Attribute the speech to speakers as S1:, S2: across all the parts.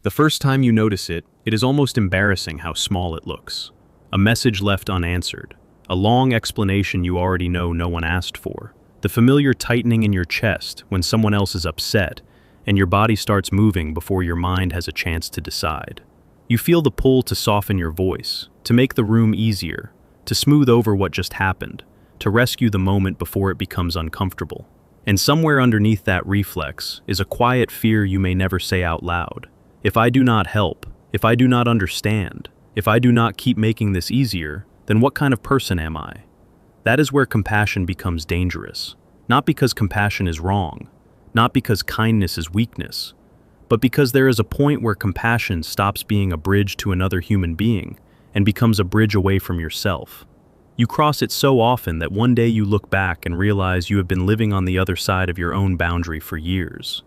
S1: The first time you notice it, it is almost embarrassing how small it looks. A message left unanswered, a long explanation you already know no one asked for, the familiar tightening in your chest when someone else is upset, and your body starts moving before your mind has a chance to decide. You feel the pull to soften your voice, to make the room easier, to smooth over what just happened, to rescue the moment before it becomes uncomfortable. And somewhere underneath that reflex is a quiet fear you may never say out loud. If I do not help, if I do not understand, if I do not keep making this easier, then what kind of person am I? That is where compassion becomes dangerous. Not because compassion is wrong, not because kindness is weakness, but because there is a point where compassion stops being a bridge to another human being and becomes a bridge away from yourself. You cross it so often that one day you look back and realize you have been living on the other side of your own boundary for years.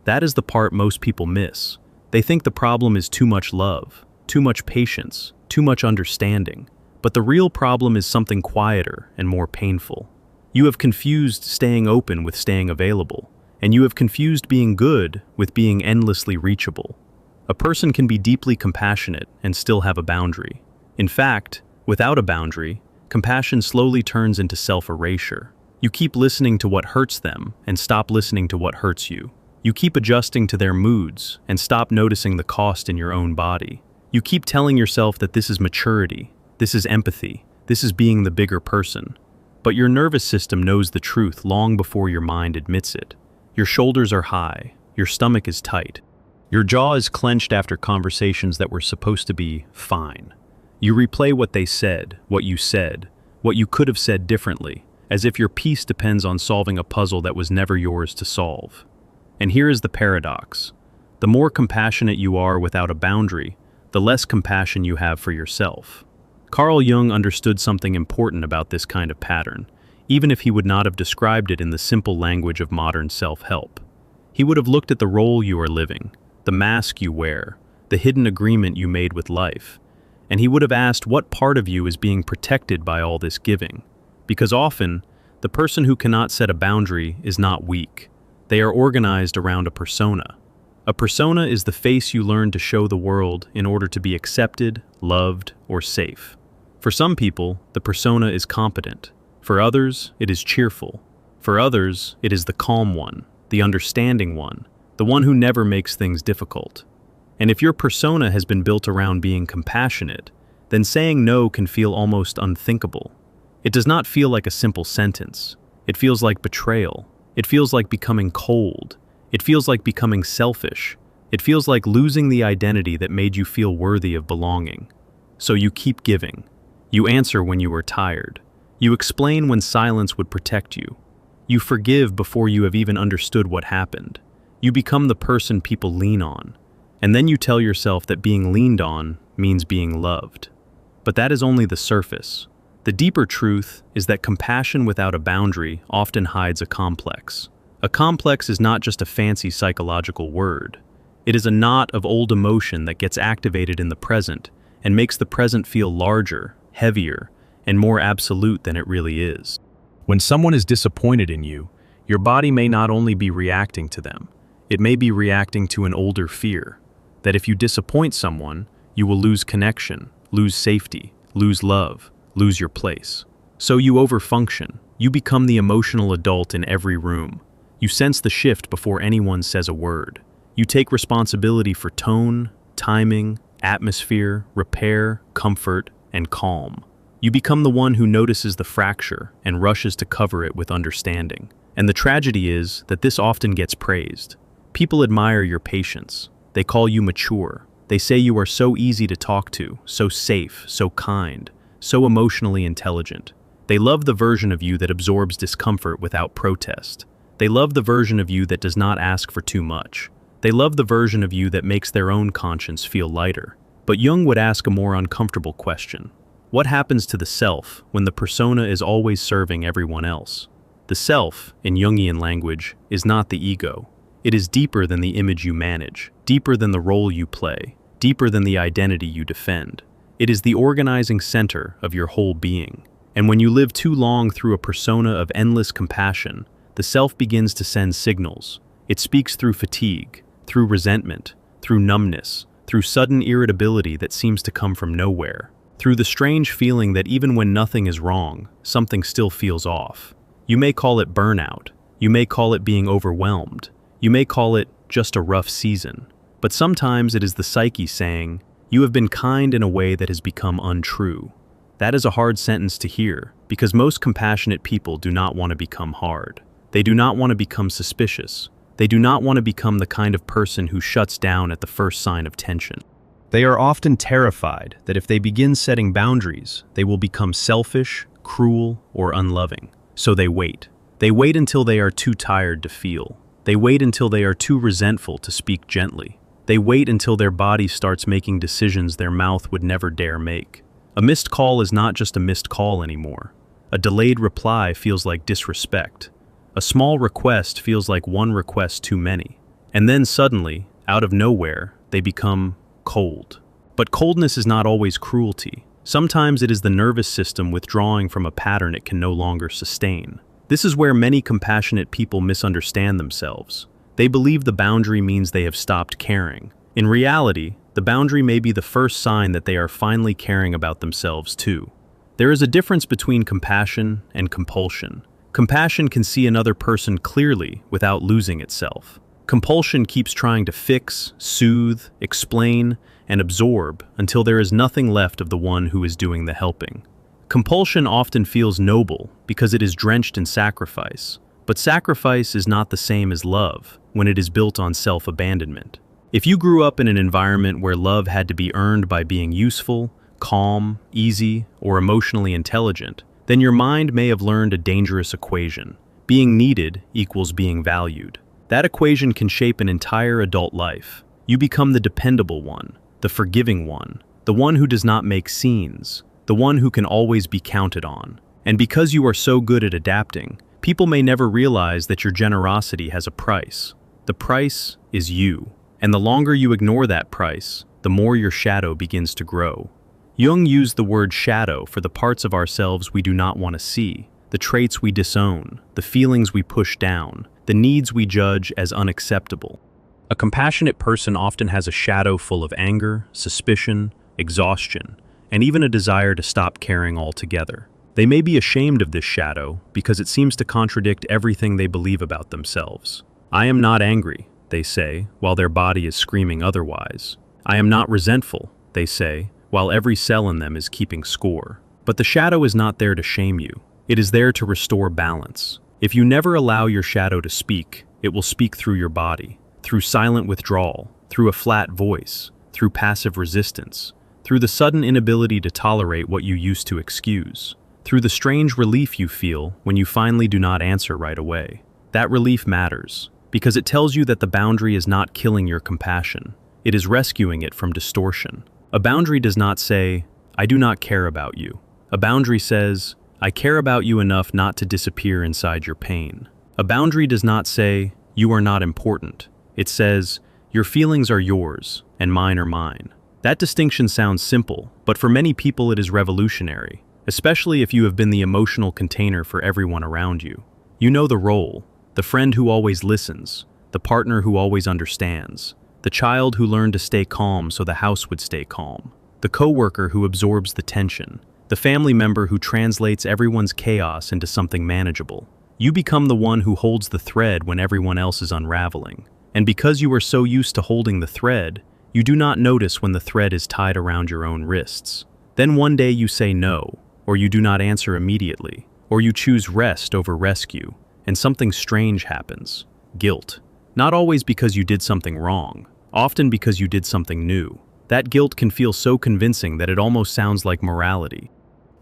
S1: That is the part most people miss. They think the problem is too much love, too much patience, too much understanding. But the real problem is something quieter and more painful. You have confused staying open with staying available, and you have confused being good with being endlessly reachable. A person can be deeply compassionate and still have a boundary. In fact, without a boundary, compassion slowly turns into self-erasure. You keep listening to what hurts them and stop listening to what hurts you. You keep adjusting to their moods and stop noticing the cost in your own body. You keep telling yourself that this is maturity, this is empathy, this is being the bigger person. But your nervous system knows the truth long before your mind admits it. Your shoulders are high, your stomach is tight. Your jaw is clenched after conversations that were supposed to be fine. You replay what they said, what you could have said differently, as if your peace depends on solving a puzzle that was never yours to solve. And here is the paradox. The more compassionate you are without a boundary, the less compassion you have for yourself. Carl Jung understood something important about this kind of pattern, even if he would not have described it in the simple language of modern self-help. He would have looked at the role you are living, the mask you wear, the hidden agreement you made with life, and he would have asked what part of you is being protected by all this giving. Because often, the person who cannot set a boundary is not weak. They are organized around a persona. A persona is the face you learn to show the world in order to be accepted, loved, or safe. For some people, the persona is competent. For others, it is cheerful. For others, it is the calm one, the understanding one, the one who never makes things difficult. And if your persona has been built around being compassionate, then saying no can feel almost unthinkable. It does not feel like a simple sentence. It feels like betrayal. It feels like becoming cold. It feels like becoming selfish. It feels like losing the identity that made you feel worthy of belonging. So you keep giving. You answer when you are tired. You explain when silence would protect you. You forgive before you have even understood what happened. You become the person people lean on. And then you tell yourself that being leaned on means being loved. But that is only the surface. The deeper truth is that compassion without a boundary often hides a complex. A complex is not just a fancy psychological word. It is a knot of old emotion that gets activated in the present and makes the present feel larger, heavier, and more absolute than it really is. When someone is disappointed in you, your body may not only be reacting to them, it may be reacting to an older fear. That if you disappoint someone, you will lose connection, lose safety, lose love, lose your place. So you overfunction. You become the emotional adult in every room. You sense the shift before anyone says a word. You take responsibility for tone, timing, atmosphere, repair, comfort, and calm. You become the one who notices the fracture and rushes to cover it with understanding. And the tragedy is that this often gets praised. People admire your patience. They call you mature. They say you are so easy to talk to, so safe, so kind, so emotionally intelligent. They love the version of you that absorbs discomfort without protest. They love the version of you that does not ask for too much. They love the version of you that makes their own conscience feel lighter. But Jung would ask a more uncomfortable question. What happens to the self when the persona is always serving everyone else? The self, in Jungian language, is not the ego. It is deeper than the image you manage, deeper than the role you play, deeper than the identity you defend. It is the organizing center of your whole being. And when you live too long through a persona of endless compassion, the self begins to send signals. It speaks through fatigue, through resentment, through numbness, through sudden irritability that seems to come from nowhere, through the strange feeling that even when nothing is wrong, something still feels off. You may call it burnout. You may call it being overwhelmed. You may call it just a rough season. But sometimes it is the psyche saying, "You have been kind in a way that has become untrue." That is a hard sentence to hear, because most compassionate people do not want to become hard. They do not want to become suspicious. They do not want to become the kind of person who shuts down at the first sign of tension. They are often terrified that if they begin setting boundaries, they will become selfish, cruel, or unloving. So they wait. They wait until they are too tired to feel. They wait until they are too resentful to speak gently. They wait until their body starts making decisions their mouth would never dare make. A missed call is not just a missed call anymore. A delayed reply feels like disrespect. A small request feels like one request too many. And then suddenly, out of nowhere, they become cold. But coldness is not always cruelty. Sometimes it is the nervous system withdrawing from a pattern it can no longer sustain. This is where many compassionate people misunderstand themselves. They believe the boundary means they have stopped caring. In reality, the boundary may be the first sign that they are finally caring about themselves too. There is a difference between compassion and compulsion. Compassion can see another person clearly without losing itself. Compulsion keeps trying to fix, soothe, explain, and absorb until there is nothing left of the one who is doing the helping. Compulsion often feels noble because it is drenched in sacrifice, but sacrifice is not the same as love when it is built on self-abandonment. If you grew up in an environment where love had to be earned by being useful, calm, easy, or emotionally intelligent, then your mind may have learned a dangerous equation. Being needed equals being valued. That equation can shape an entire adult life. You become the dependable one, the forgiving one, the one who does not make scenes, the one who can always be counted on. And because you are so good at adapting, people may never realize that your generosity has a price. The price is you. And the longer you ignore that price, the more your shadow begins to grow. Jung used the word shadow for the parts of ourselves we do not want to see, the traits we disown, the feelings we push down, the needs we judge as unacceptable. A compassionate person often has a shadow full of anger, suspicion, exhaustion, and even a desire to stop caring altogether. They may be ashamed of this shadow because it seems to contradict everything they believe about themselves. "I am not angry," they say, while their body is screaming otherwise. "I am not resentful," they say, while every cell in them is keeping score. But the shadow is not there to shame you. It is there to restore balance. If you never allow your shadow to speak, it will speak through your body, through silent withdrawal, through a flat voice, through passive resistance, through the sudden inability to tolerate what you used to excuse, through the strange relief you feel when you finally do not answer right away. That relief matters, because it tells you that the boundary is not killing your compassion. It is rescuing it from distortion. A boundary does not say, "I do not care about you." A boundary says, "I care about you enough not to disappear inside your pain." A boundary does not say, "You are not important." It says, "Your feelings are yours, and mine are mine." That distinction sounds simple, but for many people it is revolutionary, especially if you have been the emotional container for everyone around you. You know the role, the friend who always listens, the partner who always understands, the child who learned to stay calm so the house would stay calm, the coworker who absorbs the tension, the family member who translates everyone's chaos into something manageable. You become the one who holds the thread when everyone else is unraveling. And because you are so used to holding the thread, you do not notice when the thread is tied around your own wrists. Then one day you say no, or you do not answer immediately, or you choose rest over rescue, and something strange happens. Guilt. Not always because you did something wrong, often because you did something new. That guilt can feel so convincing that it almost sounds like morality.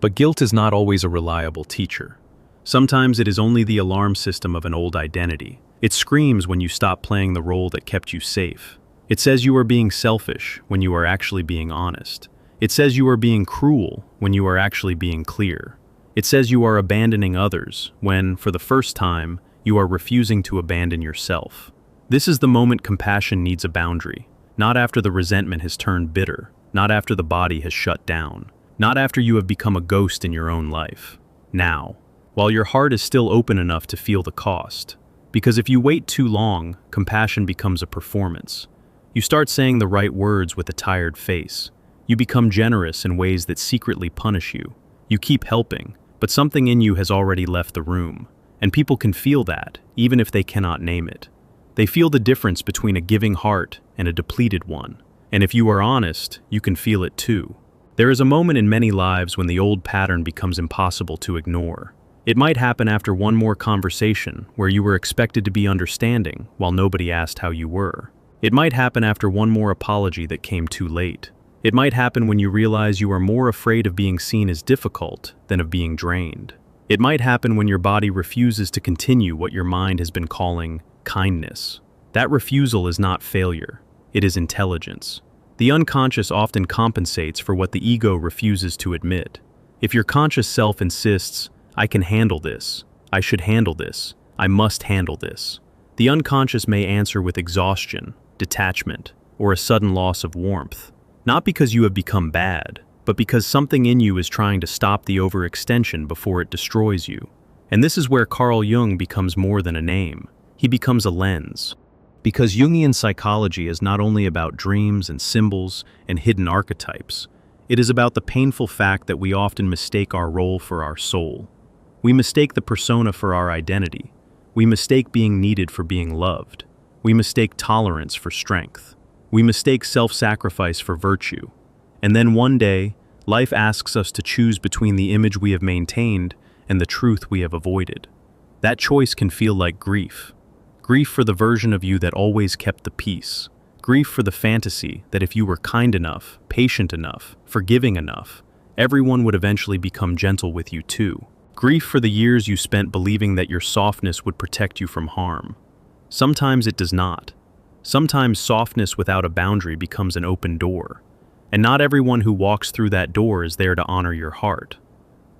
S1: But guilt is not always a reliable teacher. Sometimes it is only the alarm system of an old identity. It screams when you stop playing the role that kept you safe. It says you are being selfish when you are actually being honest. It says you are being cruel when you are actually being clear. It says you are abandoning others when, for the first time, you are refusing to abandon yourself. This is the moment compassion needs a boundary, not after the resentment has turned bitter, not after the body has shut down, not after you have become a ghost in your own life. Now, while your heart is still open enough to feel the cost. Because if you wait too long, compassion becomes a performance. You start saying the right words with a tired face. You become generous in ways that secretly punish you. You keep helping, but something in you has already left the room. And people can feel that, even if they cannot name it. They feel the difference between a giving heart and a depleted one. And if you are honest, you can feel it too. There is a moment in many lives when the old pattern becomes impossible to ignore. It might happen after one more conversation where you were expected to be understanding while nobody asked how you were. It might happen after one more apology that came too late. It might happen when you realize you are more afraid of being seen as difficult than of being drained. It might happen when your body refuses to continue what your mind has been calling kindness. That refusal is not failure. It is intelligence. The unconscious often compensates for what the ego refuses to admit. If your conscious self insists, "I can handle this, I should handle this, I must handle this," the unconscious may answer with exhaustion, detachment, or a sudden loss of warmth. Not because you have become bad, but because something in you is trying to stop the overextension before it destroys you. And this is where Carl Jung becomes more than a name. He becomes a lens. Because Jungian psychology is not only about dreams and symbols and hidden archetypes, it is about the painful fact that we often mistake our role for our soul. We mistake the persona for our identity. We mistake being needed for being loved. We mistake tolerance for strength. We mistake self-sacrifice for virtue. And then one day, life asks us to choose between the image we have maintained and the truth we have avoided. That choice can feel like grief. Grief for the version of you that always kept the peace. Grief for the fantasy that if you were kind enough, patient enough, forgiving enough, everyone would eventually become gentle with you too. Grief for the years you spent believing that your softness would protect you from harm. Sometimes it does not. Sometimes softness without a boundary becomes an open door. And not everyone who walks through that door is there to honor your heart.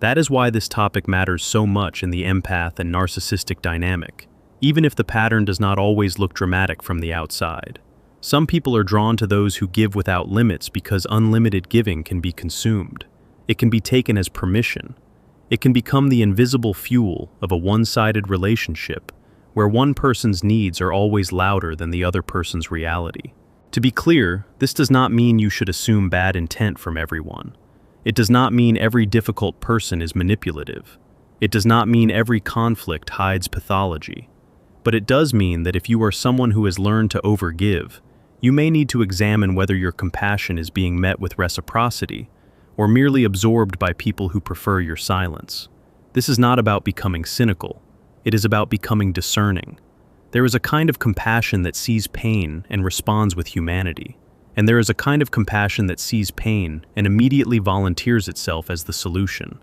S1: That is why this topic matters so much in the empath and narcissistic dynamic, even if the pattern does not always look dramatic from the outside. Some people are drawn to those who give without limits because unlimited giving can be consumed. It can be taken as permission. It can become the invisible fuel of a one-sided relationship where one person's needs are always louder than the other person's reality. To be clear, this does not mean you should assume bad intent from everyone. It does not mean every difficult person is manipulative. It does not mean every conflict hides pathology. But it does mean that if you are someone who has learned to overgive, you may need to examine whether your compassion is being met with reciprocity or merely absorbed by people who prefer your silence. This is not about becoming cynical. It is about becoming discerning. There is a kind of compassion that sees pain and responds with humanity. And there is a kind of compassion that sees pain and immediately volunteers itself as the solution.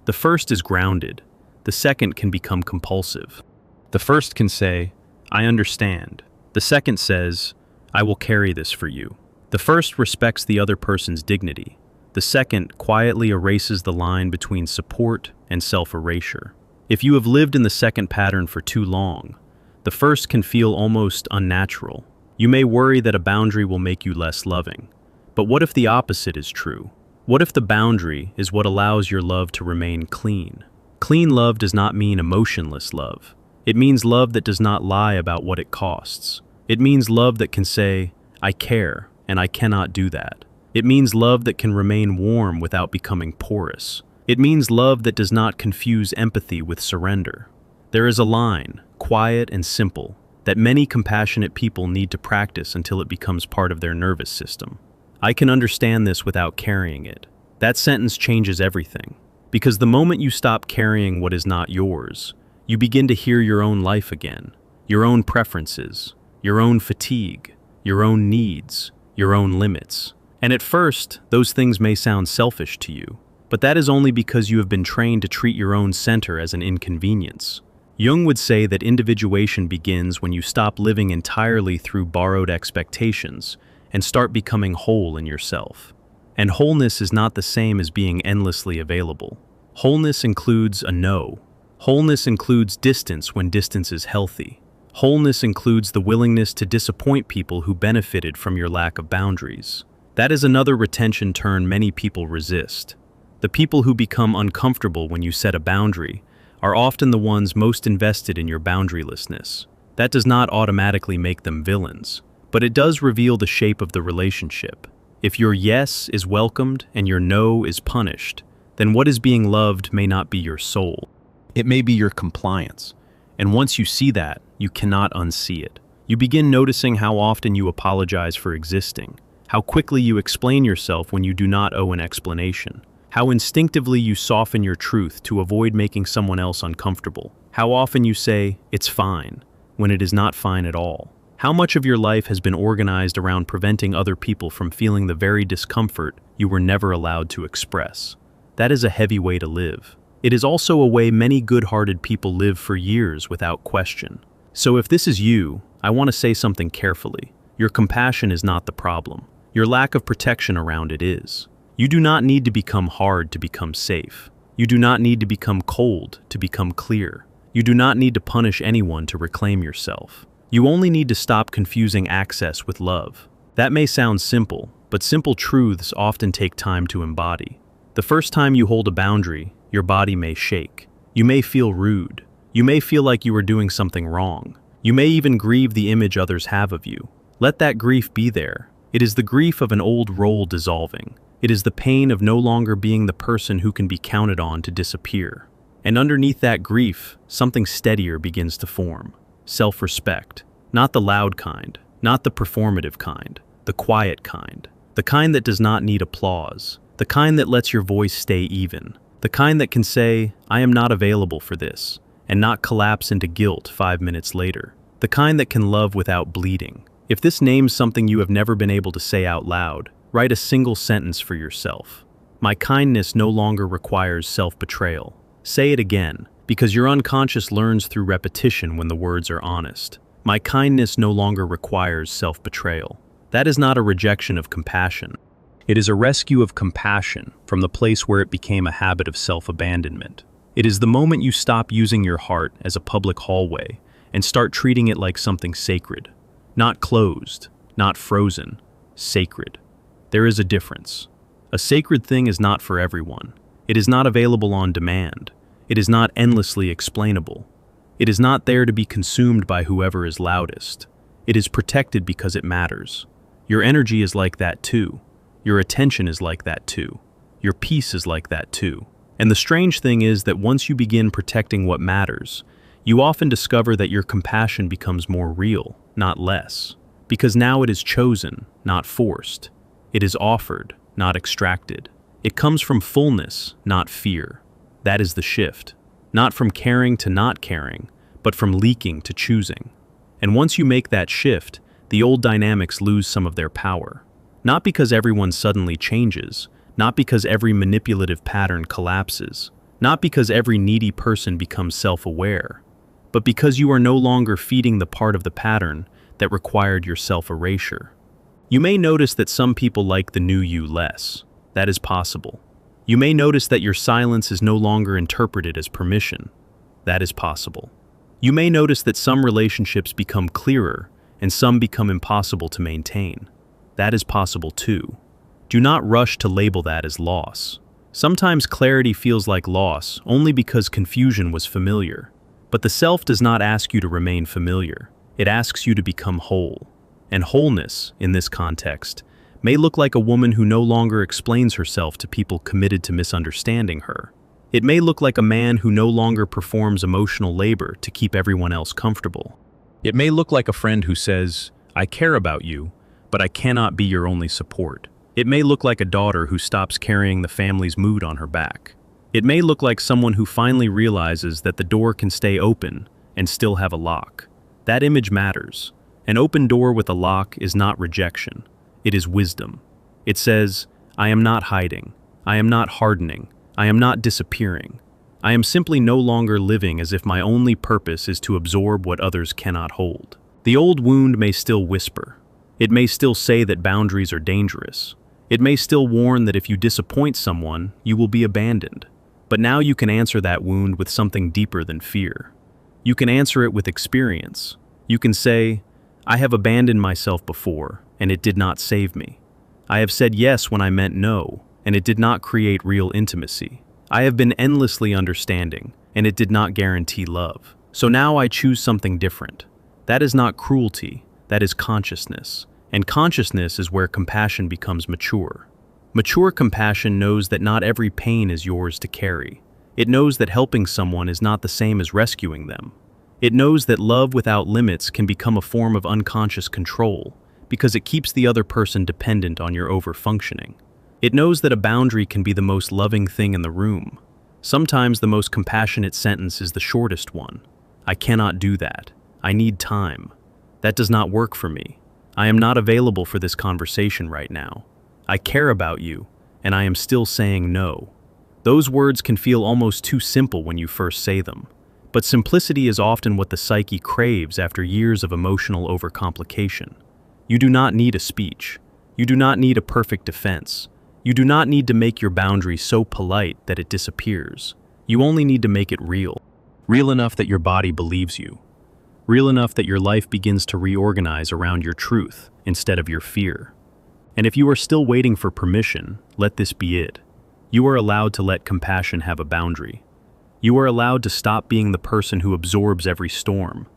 S1: The first is grounded. The second can become compulsive. The first can say, "I understand." The second says, "I will carry this for you." The first respects the other person's dignity. The second quietly erases the line between support and self-erasure. If you have lived in the second pattern for too long, the first can feel almost unnatural. You may worry that a boundary will make you less loving. But what if the opposite is true? What if the boundary is what allows your love to remain clean? Clean love does not mean emotionless love. It means love that does not lie about what it costs. It means love that can say, "I care, and I cannot do that." It means love that can remain warm without becoming porous. It means love that does not confuse empathy with surrender. There is a line, quiet and simple, that many compassionate people need to practice until it becomes part of their nervous system. "I can understand this without carrying it." That sentence changes everything. Because the moment you stop carrying what is not yours, you begin to hear your own life again, your own preferences, your own fatigue, your own needs, your own limits. And at first, those things may sound selfish to you, but that is only because you have been trained to treat your own center as an inconvenience. Jung would say that individuation begins when you stop living entirely through borrowed expectations and start becoming whole in yourself. And wholeness is not the same as being endlessly available. Wholeness includes a no. Wholeness includes distance when distance is healthy. Wholeness includes the willingness to disappoint people who benefited from your lack of boundaries. That is another retention turn many people resist. The people who become uncomfortable when you set a boundary are often the ones most invested in your boundarylessness. That does not automatically make them villains, but it does reveal the shape of the relationship. If your yes is welcomed and your no is punished, then what is being loved may not be your soul. It may be your compliance. And once you see that, you cannot unsee it. You begin noticing how often you apologize for existing, how quickly you explain yourself when you do not owe an explanation, how instinctively you soften your truth to avoid making someone else uncomfortable, how often you say, "It's fine," when it is not fine at all. How much of your life has been organized around preventing other people from feeling the very discomfort you were never allowed to express. That is a heavy way to live. It is also a way many good-hearted people live for years without question. So if this is you, I want to say something carefully. Your compassion is not the problem. Your lack of protection around it is. You do not need to become hard to become safe. You do not need to become cold to become clear. You do not need to punish anyone to reclaim yourself. You only need to stop confusing access with love. That may sound simple, but simple truths often take time to embody. The first time you hold a boundary, your body may shake. You may feel rude. You may feel like you are doing something wrong. You may even grieve the image others have of you. Let that grief be there. It is the grief of an old role dissolving. It is the pain of no longer being the person who can be counted on to disappear. And underneath that grief, something steadier begins to form. Self-respect. Not the loud kind, not the performative kind, the quiet kind. The kind that does not need applause. The kind that lets your voice stay even. The kind that can say, "I am not available for this," and not collapse into guilt 5 minutes later. The kind that can love without bleeding. If this names something you have never been able to say out loud, write a single sentence for yourself. My kindness no longer requires self-betrayal. Say it again, because your unconscious learns through repetition when the words are honest. My kindness no longer requires self-betrayal. That is not a rejection of compassion. It is a rescue of compassion from the place where it became a habit of self-abandonment. It is the moment you stop using your heart as a public hallway and start treating it like something sacred. Not closed, not frozen, sacred. There is a difference. A sacred thing is not for everyone. It is not available on demand. It is not endlessly explainable. It is not there to be consumed by whoever is loudest. It is protected because it matters. Your energy is like that too. Your attention is like that too. Your peace is like that too. And the strange thing is that once you begin protecting what matters, you often discover that your compassion becomes more real, not less. Because now it is chosen, not forced. It is offered, not extracted. It comes from fullness, not fear. That is the shift. Not from caring to not caring, but from leaking to choosing. And once you make that shift, the old dynamics lose some of their power. Not because everyone suddenly changes, not because every manipulative pattern collapses, not because every needy person becomes self-aware, but because you are no longer feeding the part of the pattern that required your self-erasure. You may notice that some people like the new you less. That is possible. You may notice that your silence is no longer interpreted as permission. That is possible. You may notice that some relationships become clearer and some become impossible to maintain. That is possible too. Do not rush to label that as loss. Sometimes clarity feels like loss only because confusion was familiar. But the self does not ask you to remain familiar. It asks you to become whole. And wholeness, in this context, may look like a woman who no longer explains herself to people committed to misunderstanding her. It may look like a man who no longer performs emotional labor to keep everyone else comfortable. It may look like a friend who says, "I care about you, but I cannot be your only support." It may look like a daughter who stops carrying the family's mood on her back. It may look like someone who finally realizes that the door can stay open and still have a lock. That image matters. An open door with a lock is not rejection. It is wisdom. It says, "I am not hiding. I am not hardening. I am not disappearing. I am simply no longer living as if my only purpose is to absorb what others cannot hold." The old wound may still whisper. It may still say that boundaries are dangerous. It may still warn that if you disappoint someone, you will be abandoned. But now you can answer that wound with something deeper than fear. You can answer it with experience. You can say, "I have abandoned myself before, and it did not save me. I have said yes when I meant no, and it did not create real intimacy. I have been endlessly understanding, and it did not guarantee love. So now I choose something different." That is not cruelty. That is consciousness. And consciousness is where compassion becomes mature. Mature compassion knows that not every pain is yours to carry. It knows that helping someone is not the same as rescuing them. It knows that love without limits can become a form of unconscious control because it keeps the other person dependent on your overfunctioning. It knows that a boundary can be the most loving thing in the room. Sometimes the most compassionate sentence is the shortest one. I cannot do that. I need time. That does not work for me. I am not available for this conversation right now. I care about you, and I am still saying no. Those words can feel almost too simple when you first say them. But simplicity is often what the psyche craves after years of emotional overcomplication. You do not need a speech. You do not need a perfect defense. You do not need to make your boundary so polite that it disappears. You only need to make it real. Real enough that your body believes you. Real enough that your life begins to reorganize around your truth instead of your fear. And if you are still waiting for permission, let this be it. You are allowed to let compassion have a boundary. You are allowed to stop being the person who absorbs every storm.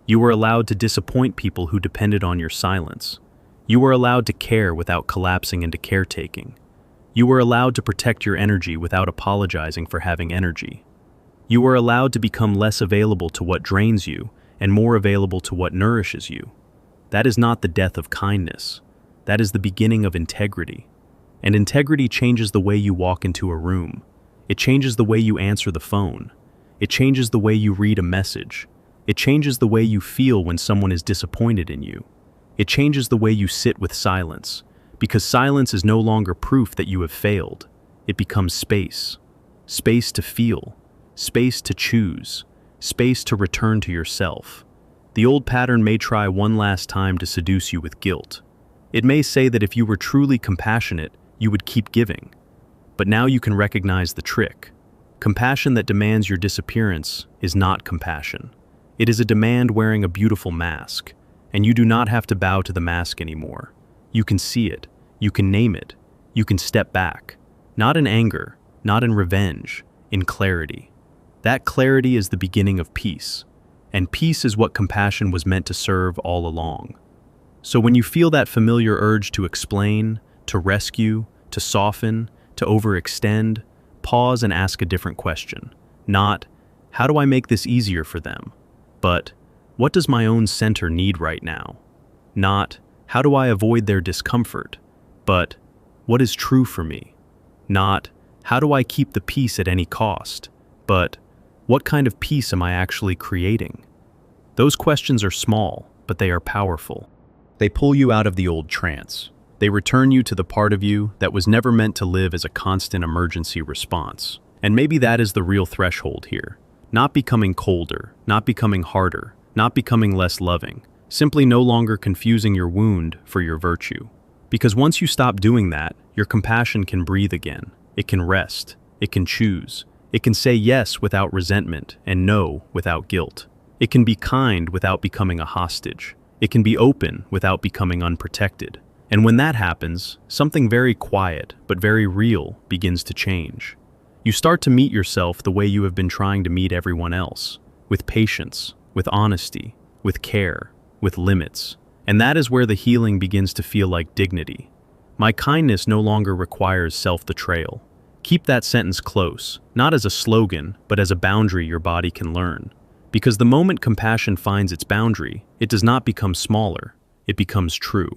S1: You are allowed to disappoint people who depended on your silence. You are allowed to care without collapsing into caretaking. You are allowed to protect your energy without apologizing for having energy. You are allowed to become less available to what drains you and more available to what nourishes you. That is not the death of kindness. That is the beginning of integrity. And integrity changes the way you walk into a room. It changes the way you answer the phone. It changes the way you read a message. It changes the way you feel when someone is disappointed in you. It changes the way you sit with silence, because silence is no longer proof that you have failed. It becomes space. Space to feel. Space to choose. Space to return to yourself. The old pattern may try one last time to seduce you with guilt. It may say that if you were truly compassionate, you would keep giving. But now you can recognize the trick. Compassion that demands your disappearance is not compassion. It is a demand wearing a beautiful mask, and you do not have to bow to the mask anymore. You can see it, you can name it, you can step back. Not in anger, not in revenge, in clarity. That clarity is the beginning of peace, and peace is what compassion was meant to serve all along. So when you feel that familiar urge to explain, to rescue, to soften, to overextend, pause and ask a different question. Not, how do I make this easier for them? But, what does my own center need right now? Not, how do I avoid their discomfort? But, what is true for me? Not, how do I keep the peace at any cost? But, what kind of peace am I actually creating? Those questions are small, but they are powerful. They pull you out of the old trance. They return you to the part of you that was never meant to live as a constant emergency response. And maybe that is the real threshold here. Not becoming colder, not becoming harder, not becoming less loving, simply no longer confusing your wound for your virtue. Because once you stop doing that, your compassion can breathe again. It can rest. It can choose. It can say yes without resentment and no without guilt. It can be kind without becoming a hostage. It can be open without becoming unprotected. And when that happens, something very quiet but very real begins to change. You start to meet yourself the way you have been trying to meet everyone else, with patience, with honesty, with care, with limits. And that is where the healing begins to feel like dignity. My kindness no longer requires self-betrayal. Keep that sentence close, not as a slogan, but as a boundary your body can learn. Because the moment compassion finds its boundary, it does not become smaller, it becomes true.